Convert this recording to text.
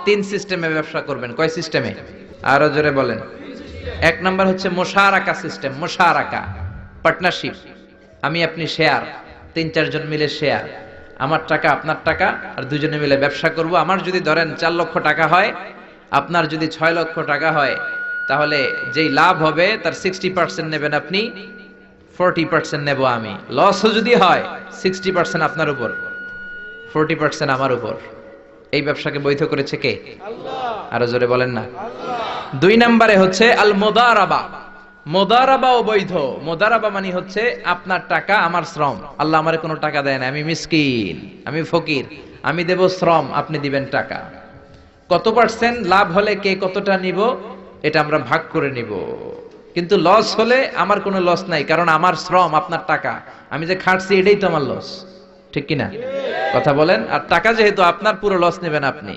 তিন সিস্টেমে ব্যবসা করবেন। কয় সিস্টেমে? আরো জোরে বলেন। এক নাম্বার হচ্ছে মুশারাকা সিস্টেম। মুশারাকা, পার্টনারশিপ। আমি আপনি শেয়ার, তিন চারজন মিলে শেয়ার, আমার টাকা আপনার টাকা, আর দুজনে মিলে ব্যবসা করব। আমার যদি ধরেন 4 লক্ষ টাকা হয়, আপনার যদি 6 লক্ষ টাকা হয়, তাহলে যেই লাভ হবে তার 60% নেবেন আপনি, 40% নেব আমি। লসও যদি হয় 60% আপনার উপর, 40% আমার উপর। এই ব্যবসাকে বৈধ করেছে কে? আল্লাহ। আরো জোরে বলেন না। আল্লাহ। 2 নম্বরে হচ্ছে আল মুদারাবা। মুদারাবাও বৈধ। মুদারাবা মানে হচ্ছে আপনার টাকা আমার শ্রম। আল্লাহ আমারে কোনো টাকা দেয় না, আমি মিসকিন, আমি ফকির, আমি দেব শ্রম, আপনি দিবেন টাকা। কত পার্সেন্ট লাভ হলে কে কতটা নিব এটা আমরা ভাগ করে নিব। কিন্তু লস হলে আমার কোনো লস নাই, কারণ আমার শ্রম আপনার টাকা, আমি যে খাটছি এটাই তো আমার লস। ঠিক কিনা? কথা বলেন। আর টাকা যেহেতু আপনার, পুরো লস নেবেন আপনি।